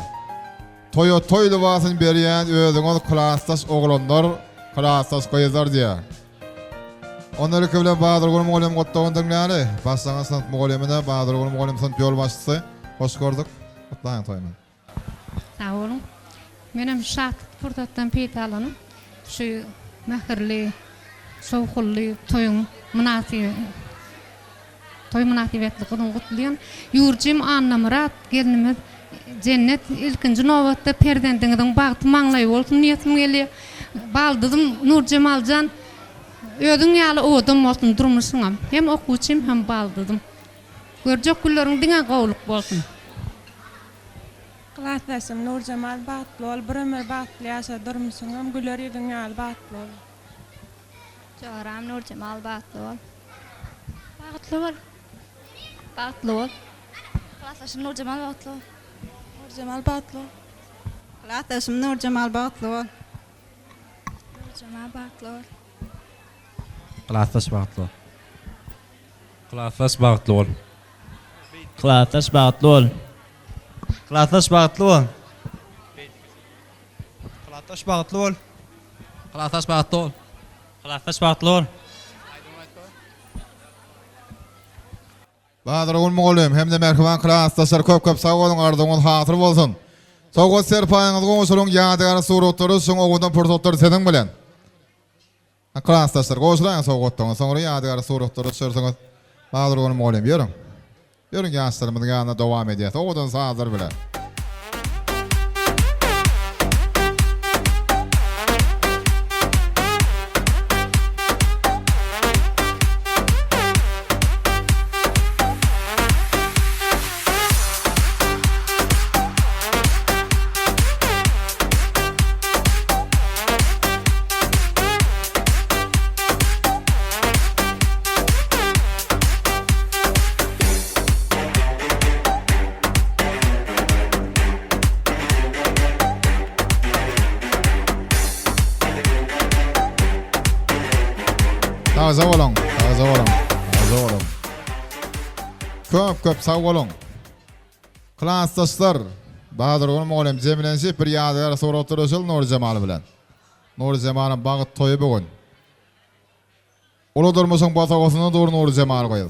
Toýly basyn berýän ödüňiz klassdaş oglanlar klassdaş gyýyzlar diýär. Onları bilen Bahadur Gül Moğlem gutlagyny diňläri. Başlangan sınıf mugallimine Bahadur Gül Moğlem sınıf ýolbaşçysy. Hoş gördük. Kutlaýan toýuny. Sağ olun. Menem şat pursatdan peýdalanyp şu mähirli, sowgully toyuň toy münasibetligini gutlaýan Ýurjym Anna Murat gelinimiz Cennet ilkinji nowatda perdendiňiň bagty maňlaý bolsun niýetim gelýär. Baldydym Nurjemaljan ödüň ýaly odam bolsun durmuşyňam. Hem okuwçym hem baldydym. Görjek gülleriň diňe gowluk bolsun. Klassdaşym Nurjemal bagtly bol, bir ömür bagtly ýaşa durmuşyňam, güller ýüzüň ýaly bagtly bol. Jogaram Nurjemal bagtly bol. Bagtly bol. Bagtly bol. Klassdaşym Nurjemal bagtly bol. Nurjemal bagtly bol. Klassdaşym Nurjemal bagtly bol. Nurjemal bagtly bol. Klassdaş bagtly. Klassdaş bagtly bol. Klassdaş bagtly bol. Klassdaş bagtly bol. Klassdaş bagtly bol. Klassdaş bagtly bol. Klassdaş bagtly bol. Bahadur Gül Moğlem hem de mehriban klassdaşlar köp sağ olun, ardyňyz hatyr bolsun. Sowgat serpaýyňyz goşulyň ýadygar suratlary şoň owadan pursatlar seniň bilen. Klassdaşlar goşulaýan sowgatdan soňra ýadygar suratlary çörseňiz Bahadur Gül Moğlem ýörüň. Ýörüň ýaşlarymyň ýanyna dowam edýär. Owadan sazlar bilen. Taza bolun, taza bolun, taza bolun. Köp sağ bolun. Klassdaşlar, Bahadır Gülmogulem Cemilenşi bir ýadygar sonra oturuşyl Nur Cemal bilen. Nur Cemal'ın bagyt toyu bugün. Ulu durmuşyň botagosyna dur Nur Cemal goýar.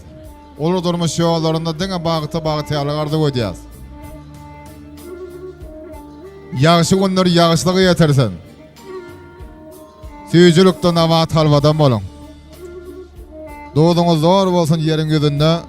Ulu durmuş ýollarynda diňe bagyta ýalygardy goýdýas. Ýagşy günler ýagşylygy ýetersen. Süýjülükden awat halwadan bolun. Doğduğunuz zor bolsun yerin gözünde.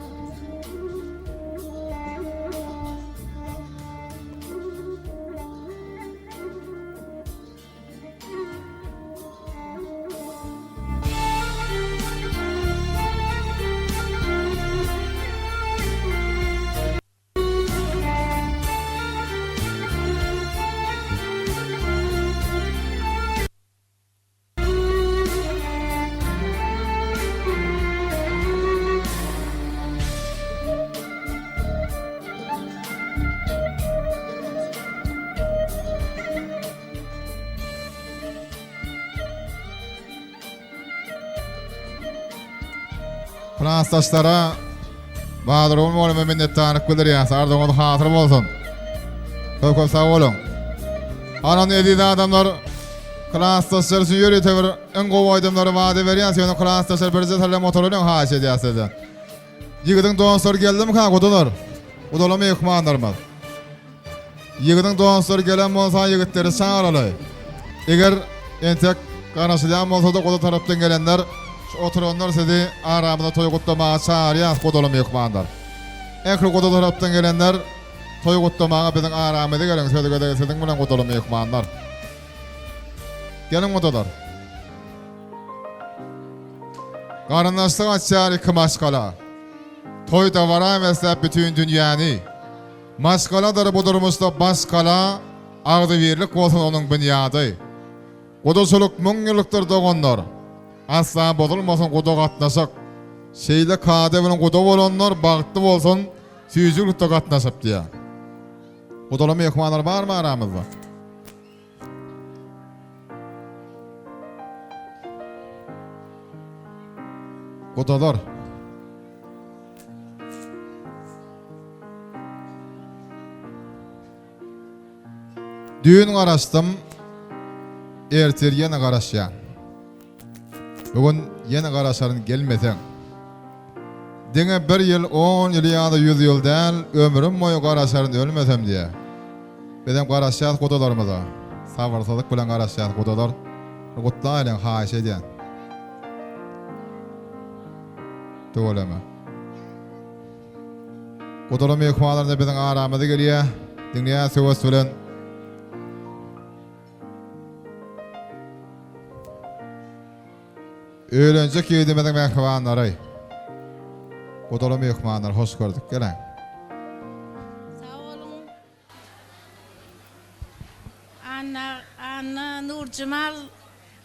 Klassdaşlara Bahadır Gülmogulem minnetdarlyk bildirýär. Ardyňyz hatyr bolsun. Köp sağ bolun. Anan edýän adamlar klassdaşlar üçin ýöreteber en gowy aýdymlary wada berýär. Şonu klassdaşlar birje tale motor bilen haş edýärsiz. Ýigitiň dostlar geldimi ka godalar? Odalamy ýokmandarmaz. Ýigitiň dostlar gelen bolsa ýigitleri çağıraly. Eger entek garaşylýan bolsa da goda tarapdan gelenler oturanlar sizi aramda toy gutlamağa çağırýar, godalamy ýokmandar. Ekli goda tarapdan gelenler toy gutlamağa biziň aramyda gelen söýdüge siziň bilen godalamy ýokmandar. Gelin godalar. Garandaşlyk açýar iki maşgala. Toyda vara emeslep bütün dünýäni. Maşgaladyr bu durmuşda başgala, agdy birlik bolsun onuň bünyady. Godaçylyk müň ýyllykdyr doganlar. Asla bozulmasın goda gatnaşyk. Şeýle kade bilen goda bolanlar bagtly bolsun, süýjülükde gatnaşyp diýär. Godalamy ýokmanlar barmy aramyzda? Godalar. Düýün garaşdym, ertir ýene garaşýan. Bugün yeni garaşarın gelmeseň. Diňe 1 ýyl, 10 ýyl ýa-da 100 ýyl däl, ömrüm boýy garaşaryn ölmesem diýe. Benem garaşýar godalarymyza. Sabarsyzlyk bilen garaşýar godalar. Gutlaýlan haýş edýän. Döwleme. Godalamy ýokmanlarda biziň aramyza gelýär. Diňe söwes bilen öğrenecek yeğdimeden mehribanları. Godalamy ýokmanlar, hoş gördük. Gelen. Sağ olun. Anna Nur Cemal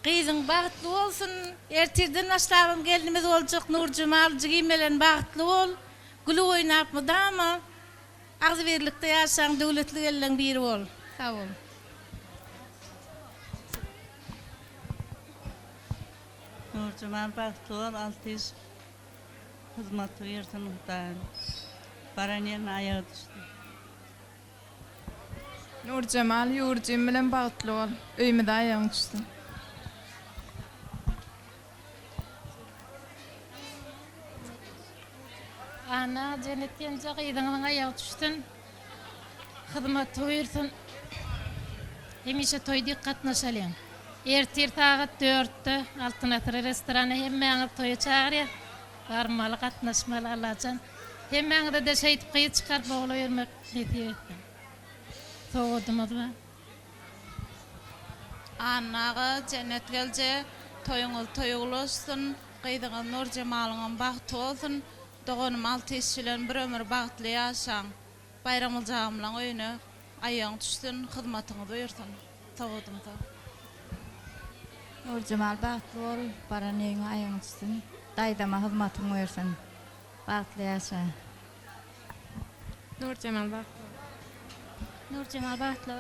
gyzyň bagtly bolsun. Ertirden başlabym geldimiz boljak Nur Cemal jigim bilen bagtly bol. Gül oýnapmydama? Agzy birlikde ýaşaň döwletli elden biri bol. Sağ ol. Nur Cemal bagtly bol, altys hyzmat bersin Hudaýa. Baranýan aýagy düşdi. Nur Cemal ýurjym bilen bagtly bol. Öýmede aýagyň düşdi. Ana jennetden jagydyň aýagy düşdün. Hyzmat bersin. Hemişe toýdy gatnaşalýan. Ertir saat 4'te Altınatır restorana hemmeňi toýa çağırýar. Barmaly gatnaşmaly alajan. Hemmeňi de şeýtip gyýy çykarp bogla bermek diýip. Soğudumuz. Annaga cennet gelje, toyuňyz toýuglaşsyn, gyýdyňyz Nur Cemalyň bagty bolsun. Doganym altys bilen bir ömür bagtly ýaşaň. Bayramyjam bilen öýüne aýagyň düşsün, hyzmatyňyzy buyursun. Soğudumuz. Nur Cemal bagtly bol, baranýaň aýagyň düşsün. Daýdama hyzmatyňy buyursun. Bagtly ýaşa. Nur Cemal bagtly. Nur Cemal bagtly.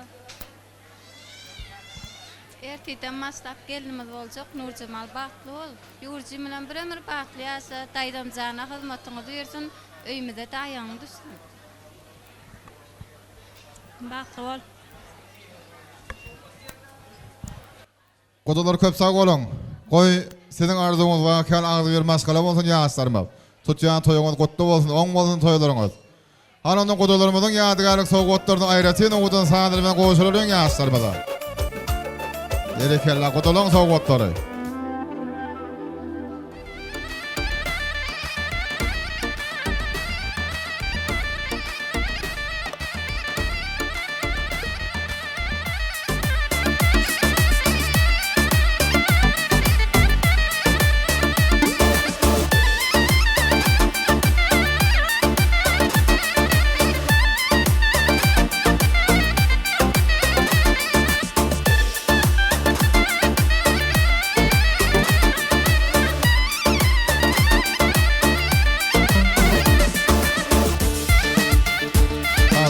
Erteden başlap gelinimiz olacak Nurcemal Bahtlıoğlu. Yurcum bilen bir ömür bahtly ýaşa, daýdamjana hyzmatyňy duyursun, öýümizde daýaň düşsün. Bahtlıoğlu. Godalar köp sag bolun. Goý sizin arzuňyz we kal agdy bir maskala bolsun ýaşlarym. Tutýan toýuňyz gotda bolsun, oň bolsun toýlaryňyz. Hananda godalarymyzyň ýadygarlyk sowgatlaryny aýratyn oňdan saňdyr bilen goşularyň ýaşlarymyza. Berekella godalaň sowgatlary.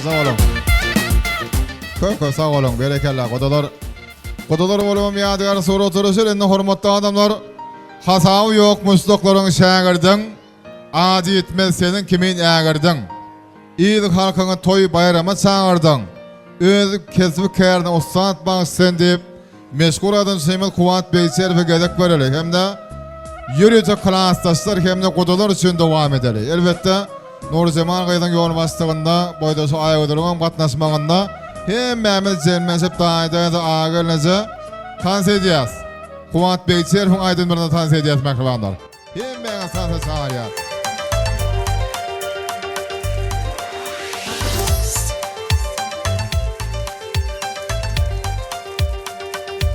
Sağ olun. Köp sağ olun. Berekella. Godalar bolum ýadygar suratlaryşyr. Indi hormatly adamlar, hasaby ýok muslaklaryň şägirdiň, ady etmez senin kimin ägirdiň. Ýyl halkyňy toý bayrama çağırdyň. Öz kesbi kärni ustat bagşsyn diýip meşgul adam Semil Kuwat Beýçerfe gezek bereli. Hemde ýürüje klassdaşlar hemde godalar üçin dowam edeli. Elbetde Nurcemal gaýdan ýol başlygynda boýdaşy aýagdyrgan gatnaşmagynda hemmemiz jelmesip daýda agyrlyja tansedýas. Kuwat Beýçerfe aýdyn birine tansedýas mähribanlar. Hemmemiz tansedýas.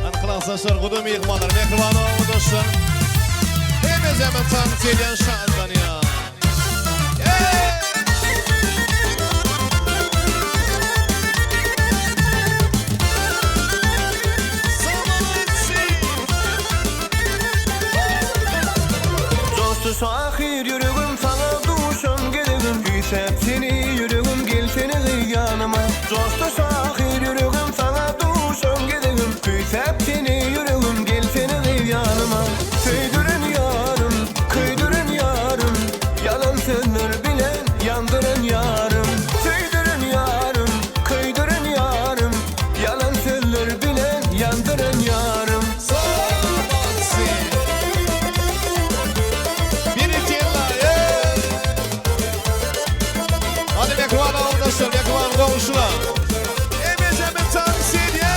Arkadaşlar gudum yığmalar mehriban olun dostlar. Hemiz hemen tanıtıyla şandan ya. Dostu ahir yüreğim sana duşan gelegim. Hüsep seni yüreğim gel seni yanıma. Dostu ahir yüreğim sana duşan gelegim. Hüsep seni yüreğim gel seni yanıma. Söydürün yarım, kıydırın yarım. Yalan sözler bilen yandırın yarım. Söydürün yarım, kıydırın yarım. Yalan sözler bilen yandırın yarım. Mehriban olun dostlar, mehriban komşular. Hemiz hemen tanıtıyla.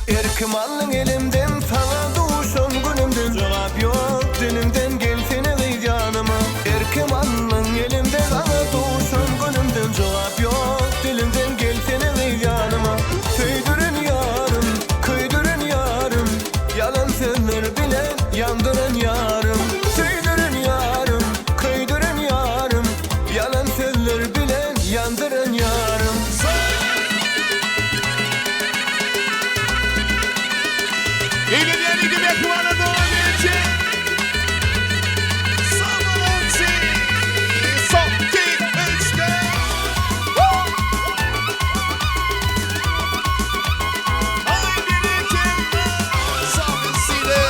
Erkemalın elimden sana duşan günümden. Cevap yok dilimden gel seni yanıma. Erkemalın elimden sana duşan günümden. Cevap yok dilimden gel seni yanıma. Söydürün yarım, kıydırın yarım. Yalan sözler bilen yandırın yarım. Söydürün yarım, kıydırın yarım. Yalan sözler bilen yandırın yarım. Eğleniyen iki mehriban'a doğru gelecek. Samansi. Son, iki, üçte. Haydi nikimde. Samansi'de.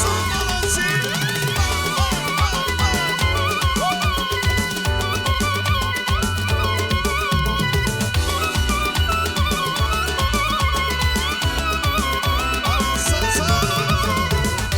Samansi.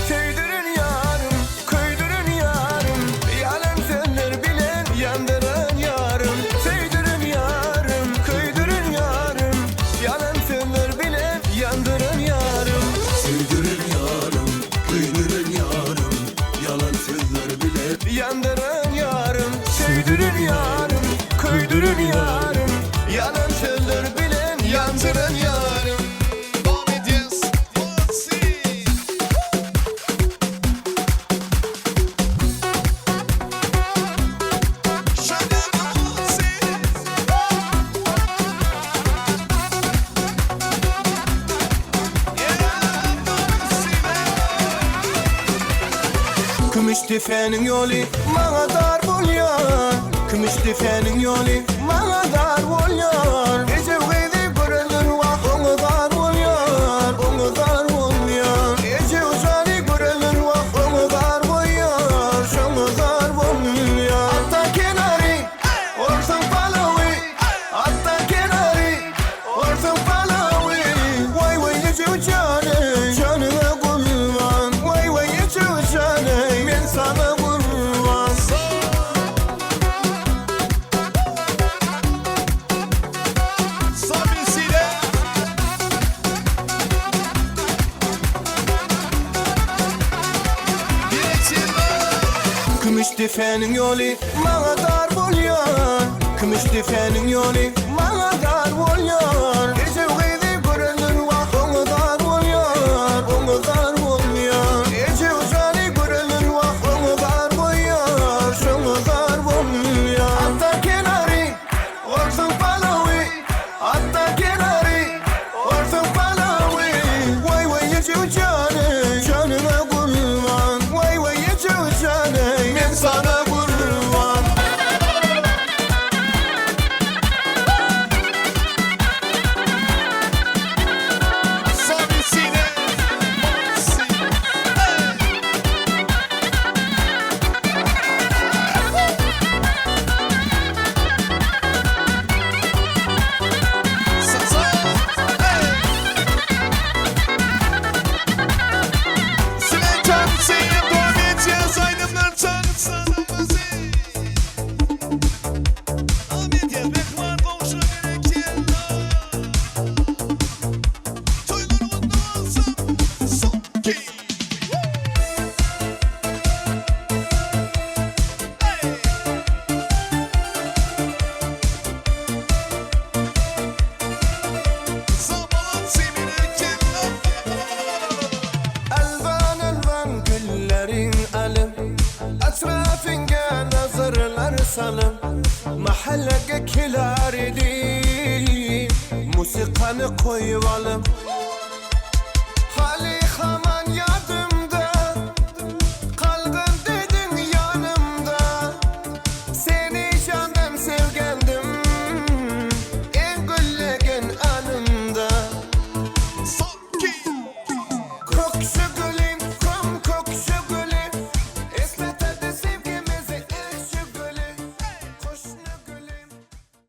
Söydürün yarım, kıydırın yarım. Yalan sözler bilen yandırın yarım. Söydürün yarım, kıydırın yarım. Yalan sözler bilen yandırın yarım. Söydürün yarım, kıydırın yarım. Yalan sözler bilen yandırın yarım. Söydürün yarım, kıydırın yarım. Yalan sözler bilen yandırın yarım. Komedians. Samansi. Kümüş tüfeğinin yolu bana dar buluyor. Kümüş tüfeğinin yolu bana dar buluyor. Gece uydu görülür vah onu dar buluyor. Onu dar buluyor. Gece uzanı görülür vah onu dar buluyor. Şunu dar buluyor. Hatta kenarı orsun palavi. Hatta kenarı orsun palavi. Vay vay gece uçanı canına kurban. Vay vay gece uçanı ben sana kurban. Kümüş tüfeğinin yolu bana dar buluyor. Kümüş tüfeğinin yolu bana dar buluyor. Gece uydu görülür vah onu dar buluyor. Onu dar buluyor. Gece uzanı görülür vah onu dar buluyor. Şunu dar buluyor. Hatta kenarı orsun palavi. Hatta kenarı orsun palavi. Vay vay gece uçanı canına kurban. Vay vay gece uçanı ben sana kurban. Elvan elvan güllerin alim, etrafınga nazarlar salım. Mahallege kilar idi, musikanı koyuvalım.